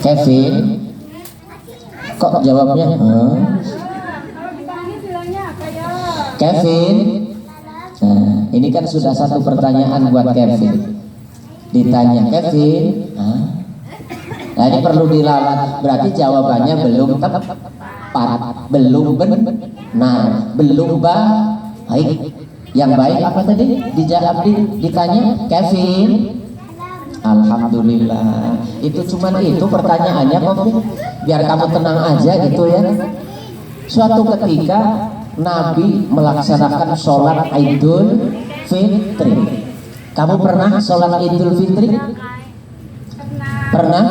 Kevin, kok jawabnya? Kevin, nah, ini kan sudah satu pertanyaan buat Kevin. Ditanya Kevin, nah ini perlu dilalat. Berarti jawabannya belum tepat, belum benar, belum baik. Yang baik apa tadi? Dijawab, ditanya Kevin. Alhamdulillah. Itu cuman itu pertanyaannya kok. Biar kamu tenang aja gitu ya. Suatu ketika Nabi melaksanakan sholat Idul Fitri. Kamu pernah sholat Idul Fitri? Pernah?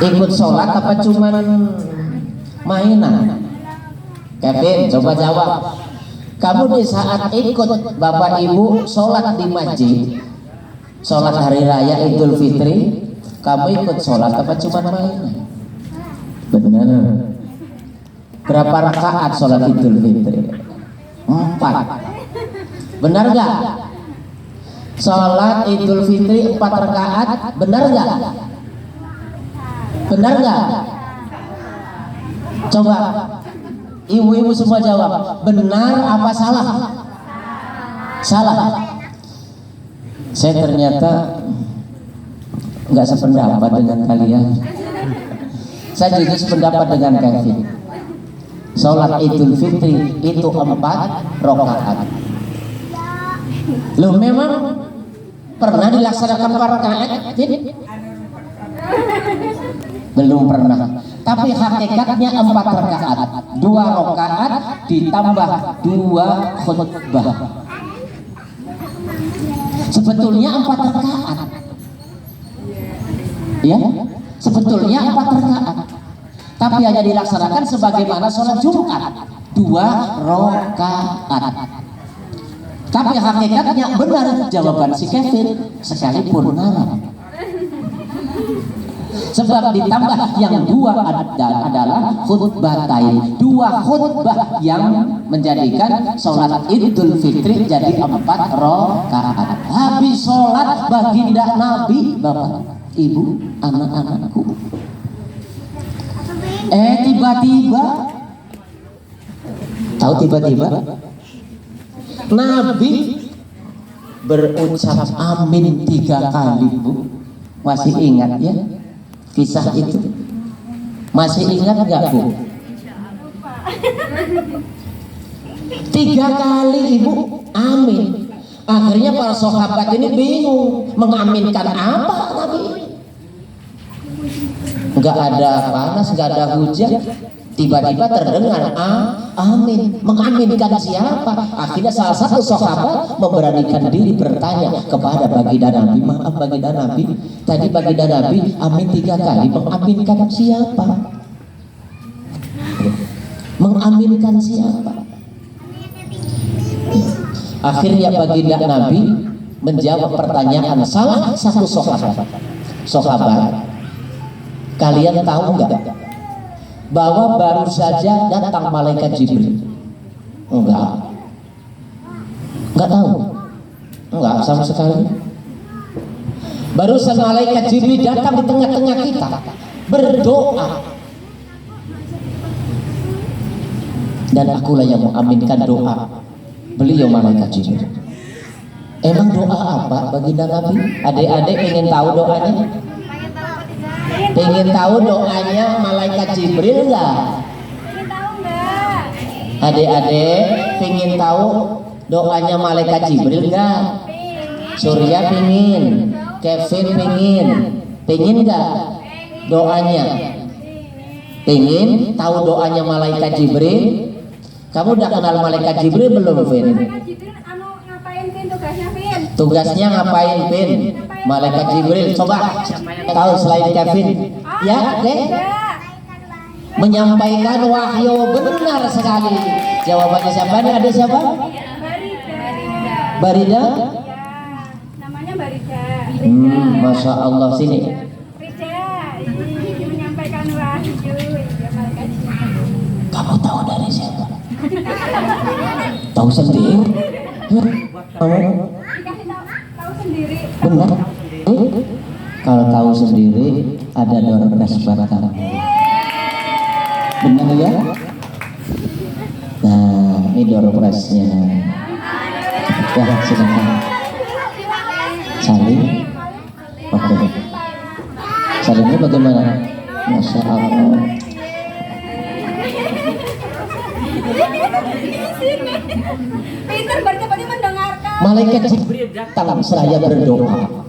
Ikut sholat apa cuman mainan? Kevin, coba jawab. Kamu di saat ikut Bapak Ibu sholat di masjid, sholat hari raya Idul Fitri, kamu ikut sholat apa cuma mainan? Benar. Berapa rakaat sholat Idul Fitri? 4. Benar gak? Sholat Idul Fitri 4 rakaat, benar gak? Benar gak? Coba ibu-ibu semua jawab, benar apa salah? Salah. Saya ternyata nggak sependapat dengan kalian. Saya juga sependapat dengan Kevin. Sholat Idul Fitri itu 4 rakaat. Loh, memang pernah dilaksanakan 4 rakaat? Belum pernah. Tapi hakikatnya 4 rakaat, 2 rakaat ditambah 2 khutbah. Sebetulnya 4 rakaat. Ya, sebetulnya 4 rakaat. Tapi hanya dilaksanakan sebagaimana sholat Jumat, 2 rakaat. Tapi hakikatnya benar jawaban si Kevin, sekalipun malam. Sebab ditambah yang 2 adalah khutbatain, 2 khutbah yang menjadikan sholat Idul Fitri jadi 4 rakaat. Habis sholat baginda Nabi, Bapak, Ibu, anak-anakku, tiba-tiba, tahu tiba-tiba Nabi berucap amin 3 kali, Bu. Masih ingat ya kisah itu? Masih ingat gak, Bu? 3 kali Ibu amin. Akhirnya para sahabat ini bingung mengaminkan apa Nabi. Nggak ada panas, nggak ada hujan, tiba-tiba terdengar amin. Mengaminkan siapa? Akhirnya salah satu sahabat memberanikan diri bertanya kepada baginda Nabi, maaf baginda Nabi, tadi baginda Nabi amin 3 kali, mengaminkan siapa? Mengaminkan siapa? Akhirnya baginda Nabi menjawab pertanyaan salah satu sahabat. Kalian tahu nggak bahwa baru saja datang malaikat Jibril? Enggak tahu, enggak sama sekali. Barusan malaikat Jibril datang di tengah-tengah kita berdoa, dan akulah yang mengaminkan doa beliau malaikat Jibril. Emang doa apa baginda Nabi? Adik-adik ingin tahu doanya? Ingin tahu doanya malaikat Jibril enggak? Adik-adik ingin tahu doanya malaikat Jibril enggak? Surya pingin, Kevin pingin enggak doanya? Pingin tahu doanya malaikat Jibril? Kamu udah kenal malaikat Jibril belum, Vin? Tugasnya ngapain, Vin? Malaikat Jibril, coba tahu selain Kevin? Ya, menyampaikan wahyu, benar sekali. Jawabannya siapa nih? Ada siapa? Barida. Namanya Barida. Masya Allah, sini. Menyampaikan wahyu, malaikat Jibril. Kamu tahu dari siapa? Tahu sendiri? Kamu? Tahu sendiri. Benar? Kalau tahu sendiri, ada 12 batang. Benar ya? Nah, ini door prize-nya. Ya, silakan. Salim. Oke. Salimnya bagaimana? Masya Allah. Pintar bercepat mendengarkan. Malaikat Jibril datang seraya berdoa.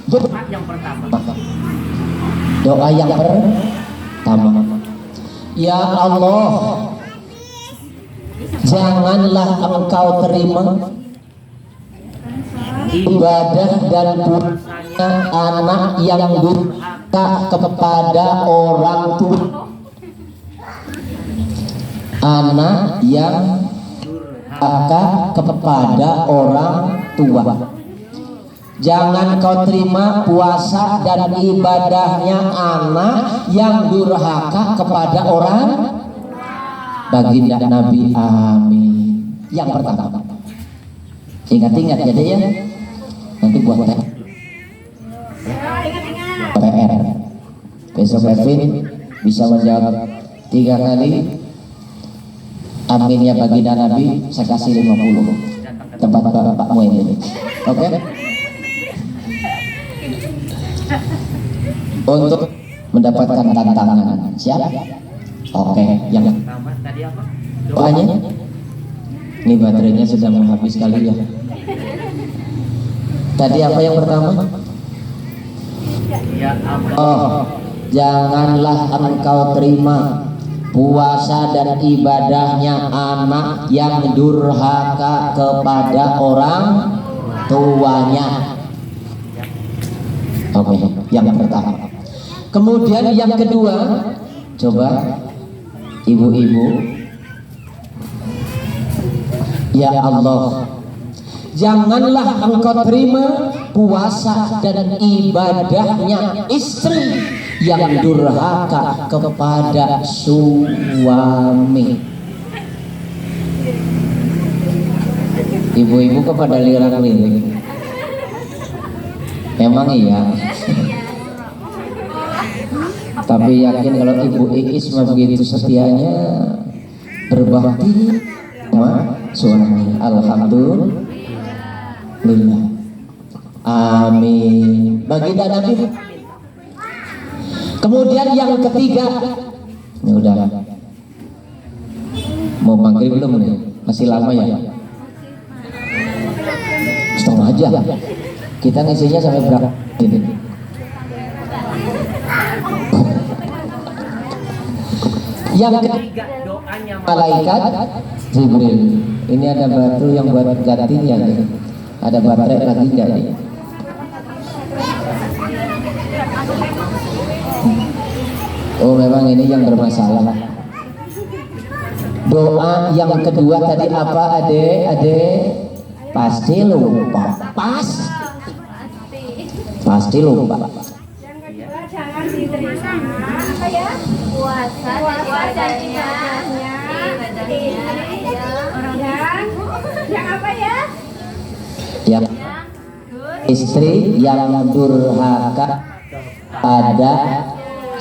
Doa yang pertama. Doa yang pertama. Ya Allah, janganlah Engkau terima ibadah dan puasa anak yang durhaka kepada orang tua. Anak yang durhaka kepada orang tua. Jangan kau terima puasa dan ibadahnya anak yang durhaka kepada orang. Baginda Nabi, amin. Yang pertama, ingat-ingat jadi ya, nanti buat PR. Besok Kevin bisa menjawab 3 kali. Aminnya baginda Nabi, saya kasih 50 tempat Pak Muhyiddin. Oke? Untuk mendapatkan tantangan. Siap? Oke. Yang doanya? Ini baterainya sudah mau habis kali ya. Tadi apa yang pertama? Oh, janganlah Engkau terima puasa dan ibadahnya anak yang durhaka kepada orang tuanya. Oke, yang pertama. Kemudian yang kedua, coba ibu-ibu. Ya Allah, janganlah Engkau terima puasa dan ibadahnya istri yang durhaka kepada suami. Ibu-ibu kepada lirik-lirik. Emang iya. Tapi yakin kalau Ibu Iis begitu setianya berbakti sama suami. Alhamdulillah. Amin. Baginda Nabi. Kemudian yang ketiga, ini udah mau maghrib belum nih? Masih lama ya? Setengah aja. Kita ngisinya sampai berapa? Ini. Yang ketiga doanya malaikat Jibril. Ini ada batu yang buat gantinya nih. Ada baterai lagi nggak nih? Oh memang ini yang bermasalah. Doa yang kedua tadi apa ade? Pasti lupa. Pasti lupa. Yang kedua jangan diterima apa ya? Puasa dan ibadahnya yang apa ya? Yang istri yang durhaka pada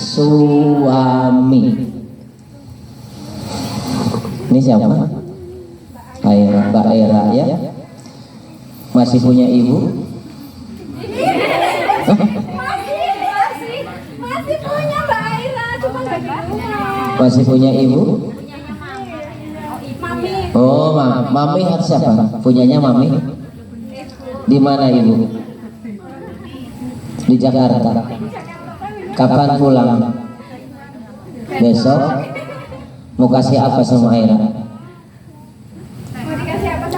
suami. Ini siapa? Mbak Aira ya? Masih punya ibu? Masih punya Mbak Aira, cuma nggak di rumah. Masih punya ibu? Mami. Oh, mami siapa? Punyanya mami? Di mana ibu? Di Jakarta. Kapan pulang? Besok? Mau kasih apa sama Aira?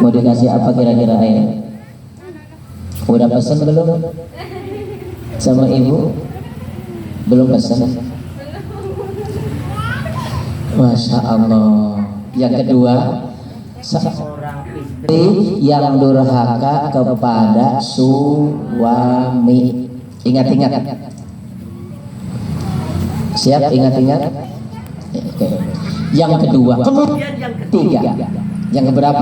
Mau dikasih apa kira-kira Aira? Udah pesan belum? Sama ibu? Belum pesan? Masya Allah. Yang kedua, seorang istri yang durhaka kepada suami. Ingat-ingat. Siap, ingat-ingat. Oke. Yang kedua, kemudian yang ketiga. Yang keberapa?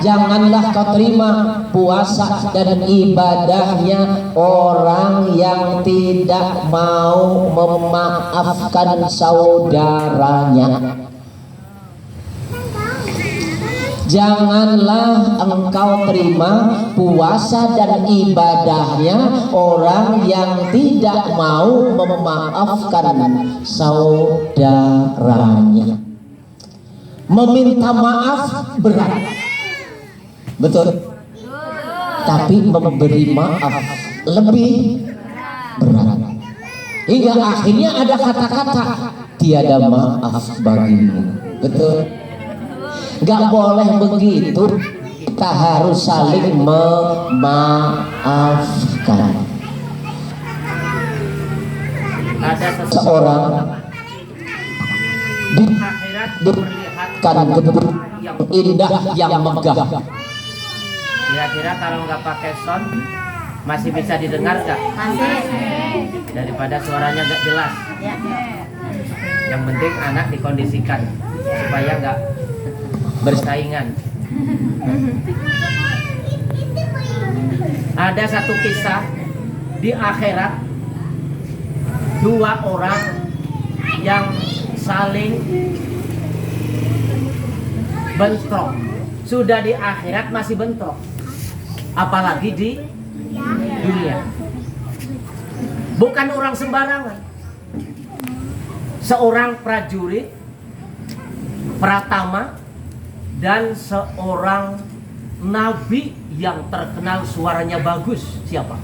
Janganlah kau terima puasa dan ibadahnya orang yang tidak mau memaafkan saudaranya. Janganlah engkau terima puasa dan ibadahnya orang yang tidak mau memaafkan saudaranya. Meminta maaf berat, betul. Tapi memberi maaf lebih berat. Hingga akhirnya ada kata-kata tiada maaf bagimu, betul. Gak boleh begitu, kita harus saling memaafkan. Ada Seorang diberikan gedung yang indah yang megah. Kira-kira kalau nggak pakai sound masih bisa didengar nggak? Masih. Daripada suaranya nggak jelas. Yang penting anak dikondisikan supaya nggak bersaingan. Ada satu kisah di akhirat, dua orang yang saling bentrok. Sudah di akhirat masih bentrok, apalagi di dunia. Bukan orang sembarangan. Seorang prajurit Pratama dan seorang nabi yang terkenal suaranya bagus. Siapa?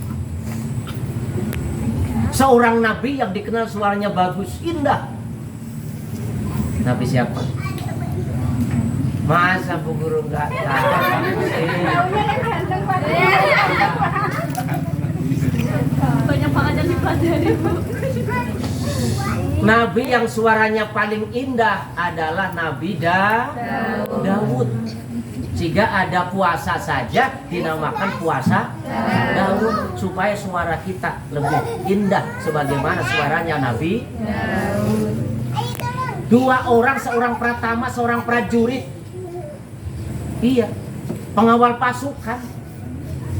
Seorang nabi yang dikenal suaranya bagus, indah. Nabi siapa? Masa Bu Guru nggak tahu? Taunya kan ganteng banget. Banyak banget yang dipelajari, Bu. Nabi yang suaranya paling indah adalah Nabi Daud. Jika ada puasa saja dinamakan puasa Daud, supaya suara kita lebih indah sebagaimana suaranya Nabi Daud. Dua orang, seorang Pratama, seorang prajurit. Iya, pengawal pasukan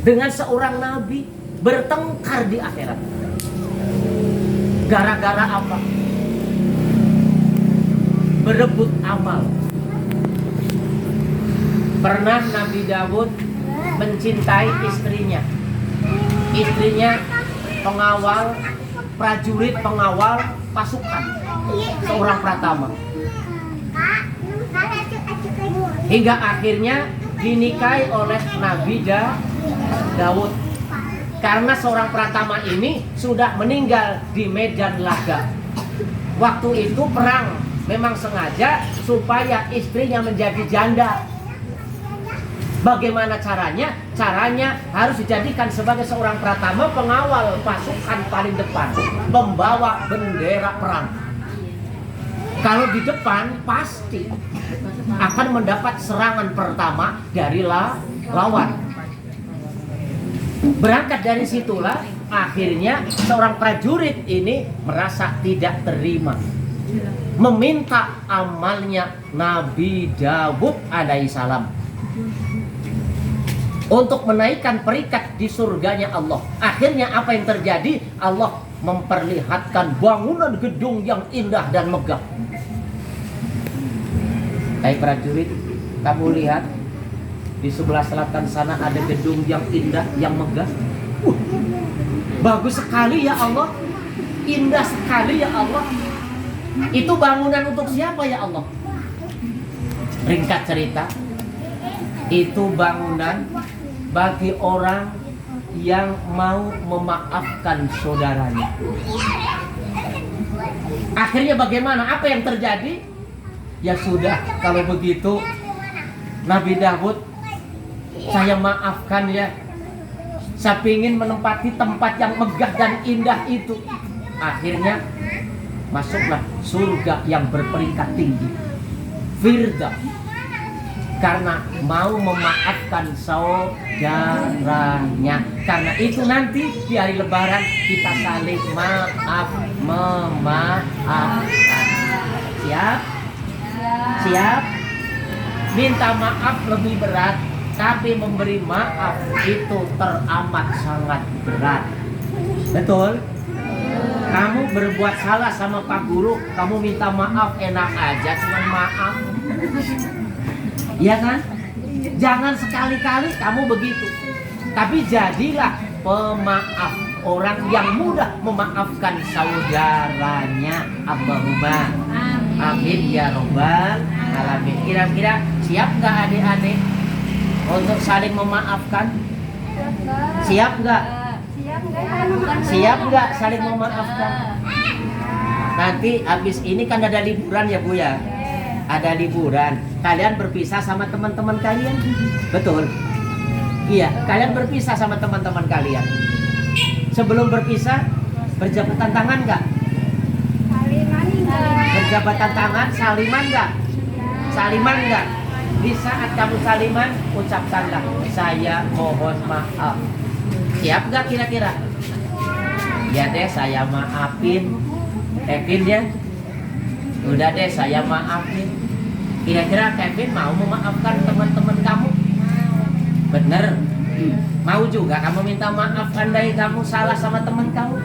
dengan seorang nabi bertengkar di akhirat. Gara-gara apa? Berebut amal. Pernah Nabi Daud mencintai istrinya. Istrinya pengawal, prajurit pengawal pasukan, seorang Pratama. Hingga akhirnya dinikahi oleh Nabi Daud. Karena seorang Pratama ini sudah meninggal di medan laga. Waktu itu perang, memang sengaja supaya istrinya menjadi janda. Bagaimana caranya? Caranya harus dijadikan sebagai seorang Pratama pengawal pasukan paling depan, membawa bendera perang. Kalau di depan pasti akan mendapat serangan pertama dari lawan. Berangkat dari situlah akhirnya seorang prajurit ini merasa tidak terima, meminta amalnya Nabi Daud alaihissalam untuk menaikkan peringkat di surganya Allah. Akhirnya apa yang terjadi? Allah memperlihatkan bangunan gedung yang indah dan megah. Hai prajurit, kamu lihat di sebelah selatan sana ada gedung yang indah, yang megah. Bagus sekali ya Allah, indah sekali ya Allah. Itu bangunan untuk siapa ya Allah? Ringkat cerita, itu bangunan bagi orang yang mau memaafkan saudaranya. Akhirnya bagaimana? Apa yang terjadi? Ya sudah, kalau begitu Nabi Daud, saya maafkan ya. Saya ingin menempati tempat yang megah dan indah itu. Akhirnya masuklah surga yang berperingkat tinggi, Firdaus, karena mau memaafkan saudaranya. Karena itu nanti di hari Lebaran kita saling memaafkan. Siap? Siap? Minta maaf lebih berat Tapi memberi maaf itu teramat sangat berat. Betul? Kamu berbuat salah sama Pak Guru, kamu minta maaf, enak aja cuman maaf. Iya kan? Jangan sekali-kali kamu begitu. Tapi jadilah pemaaf, orang yang mudah memaafkan saudaranya. Allahumma amin ya robbal alamin. Kira-kira siap nggak adik-adik untuk saling memaafkan? Siap nggak? Siap nggak saling memaafkan? Nanti habis ini kan ada liburan ya Bu ya? Ada liburan. Kalian berpisah sama teman-teman kalian? Betul? Iya, kalian berpisah sama teman-teman kalian. Sebelum berpisah, berjabatan tangan nggak? Berjabatan tangan, saliman nggak? Saliman nggak? Di saat kamu saliman, ucapkanlah saya mohon maaf. Siap nggak kira-kira? Ya deh, saya maafin. Kevin ya? Udah deh, saya maafin. Kira-kira Kevin mau memaafkan teman-teman kamu? Bener? Mau juga kamu minta maaf andai kamu salah sama teman kamu?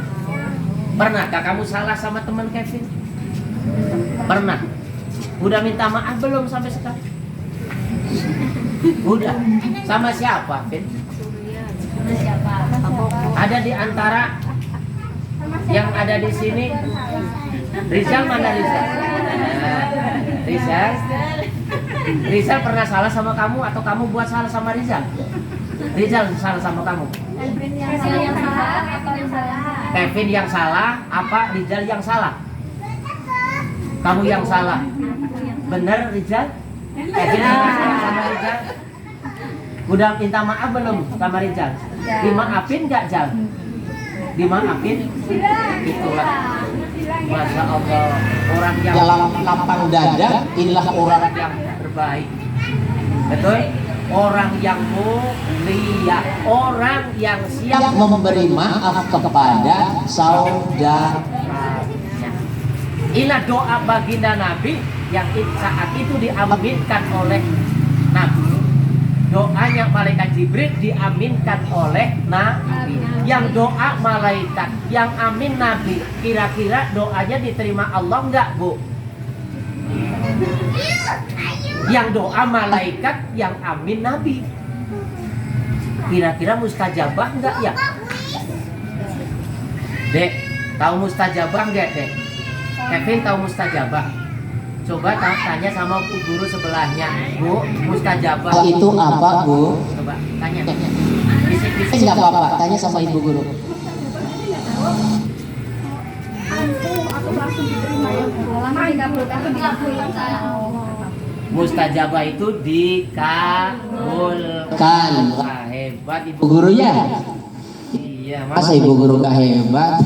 Pernahkah kamu salah sama teman Kevin? Pernah? Udah minta maaf belum sampai sekarang? Udah. Sama siapa, Vin? Ada di antara yang ada di sini. Rizal mana Rizal? Rizal? Rizal pernah salah sama kamu atau kamu buat salah sama Rizal? Rizal salah sama kamu? Kevin yang salah atau yang salah? Kevin yang salah apa Rizal yang salah? Kamu yang salah. Bener Rizal? Kevin yang salah sama Rizal? Udah minta maaf belum sama Rizal? Dimaafin gak Jal? Dimaafin? Itulah. Masya Allah, orang yang lapang dada, inilah orang yang terbaik. Betul? Orang yang mulia, orang yang siap memberi maaf kepada saudara. Inilah doa baginda Nabi yang saat itu diaminkan oleh Nabi. Doanya malaikat Jibril diaminkan oleh Nabi. Yang doa malaikat, yang amin Nabi. Kira-kira doanya diterima Allah enggak, Bu? Yang doa malaikat, yang amin Nabi. Kira-kira mustajabah enggak ya? Dek, tahu mustajabah enggak, Dek? Kevin tahu mustajabah? Coba tanya sama guru sebelahnya, Bu, mustajabah Itu apa, Bu? Coba tanya. Enggak apa-apa, tanya sama ibu guru. Aku langsung diterima ya. Mustajabah itu dikabulkan. Wah, hebat ibu Ibu guru ya? Iya, Masa ibu guru gak hebat?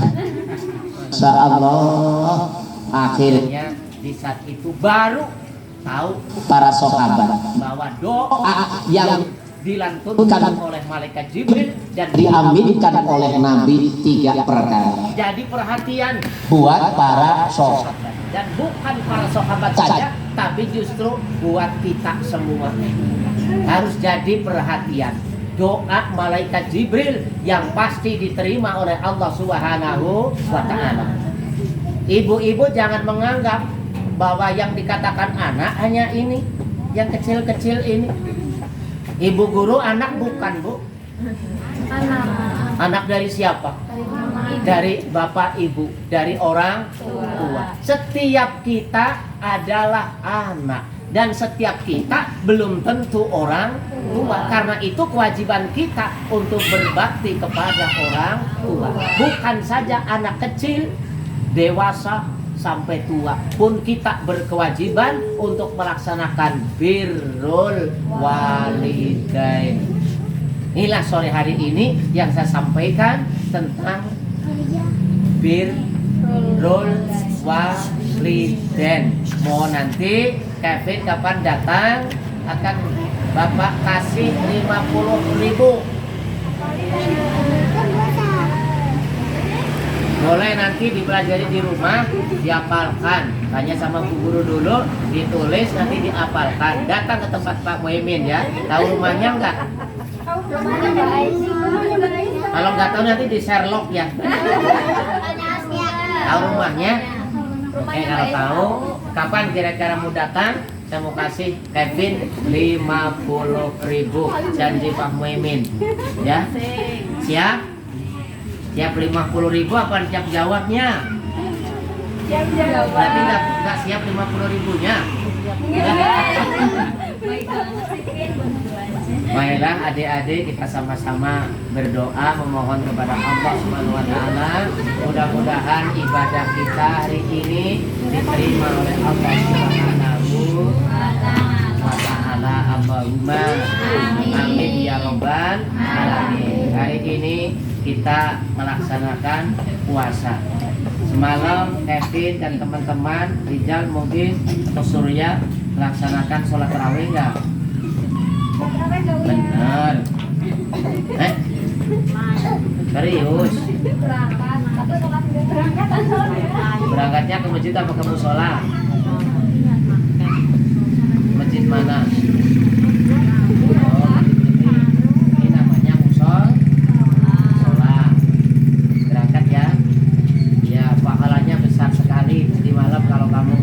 Masya Allah. Akhirnya di saat itu baru tahu para sahabat bahwa doa yang dilantunkan oleh malaikat Jibril dan diaminkan oleh Nabi 3 perkara. jadi perhatian Buat para sahabat. dan bukan para sahabat saja, tapi justru buat kita semua harus jadi perhatian. Doa malaikat Jibril yang pasti diterima oleh Allah Subhanahu wa Ta'ala. Ibu-ibu jangan menganggap bahwa yang dikatakan anak hanya ini, yang kecil-kecil ini. Ibu guru anak bukan, Bu? Anak dari siapa? Dari bapak ibu, dari orang tua. Setiap kita adalah anak dan setiap kita belum tentu orang tua. Karena itu kewajiban kita untuk berbakti kepada orang tua. Bukan saja anak kecil, dewasa sampai tua pun kita berkewajiban untuk melaksanakan birrul walidain. Inilah sore hari ini yang saya sampaikan tentang birrul walidain. Mohon nanti Kevin kapan datang akan Bapak kasih 50.000. Boleh nanti dipelajari di rumah, dihafalkan. Tanya sama bu guru dulu, ditulis nanti dihafalkan. Datang ke tempat Pak Muhaimin ya. Tahu rumahnya enggak? Kalau nggak tahu nanti di Sherlock ya. Tahu rumahnya? Oke, kalau tahu, kapan kira-kira mau datang? Saya mau kasih Kevin 50.000 janji Pak Muhaimin. Ya? Siap? Siap 50.000 apa siap jawabnya? Siap jawab. Berarti nggak siap 50.000-nya? Baiklah adik-adik, kita sama-sama berdoa memohon kepada Allah Subhanahu wa taala, mudah-mudahan ibadah kita hari ini diterima oleh Allah Subhanahu wa taala. Allahumma amin ya rabbal alamin. Hari ini kita melaksanakan puasa. Semalam Kevin dan teman-teman Rijal mungkin atau Surya melaksanakan sholat tarawih enggak? Benar. Serius. Berangkatnya ke masjid apa ke musola? Masjid mana? Oh, ini namanya musola. Berangkat ya. Ya, pahalanya besar sekali di malam kalau kamu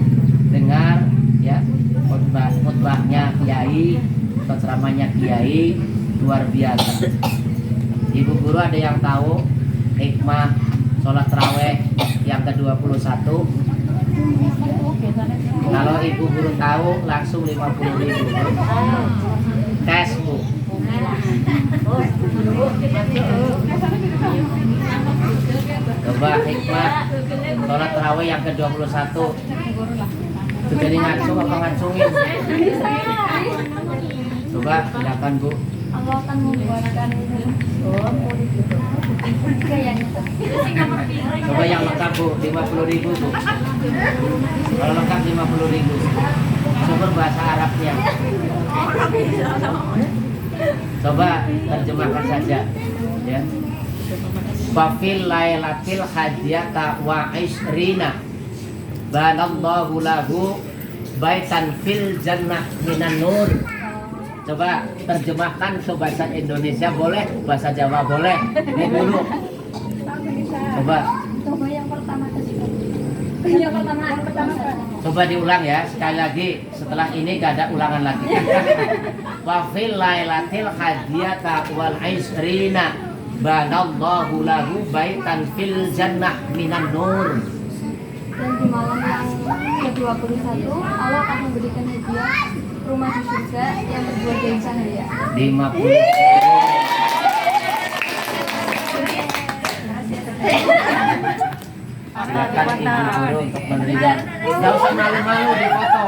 dengar ya khutbahnya kiai atau ceramahnya kiai, luar biasa. Ibu guru ada yang tahu hikmah sholat taraweh yang ke-21? Kalau ibu guru tahu langsung 50.000. Tes bu. Coba hikmah sholat taraweh yang ke-21. Itu jadi ngacung apa ngacungin? Coba silakan bu. Allah akan membuatkan Coba yang lengkap bu, 50.000 bu. Kalau lengkap 50.000. Sumber bahasa Arabnya. Coba terjemahkan saja, ya. Fafil lailatil hadiyata wa isrina banallahu lahu baitan fil jannah minan nur. Coba terjemahkan ke bahasa Indonesia boleh, bahasa Jawa boleh. Ini dulu. Coba. Coba yang pertama tadi. Yang pertama. Coba diulang ya sekali lagi. Setelah ini gak ada ulangan lagi. Wa fil lailatil hadiyata wal isrina banallahu lahu baitan fil jannah minan nur. Dan di malam yang ke-21 Allah akan memberikan hadiah rumah di surga yang terbuat dari cahaya. 50. Silakan ibu guru untuk menerima. Gak usah malu-malu di foto.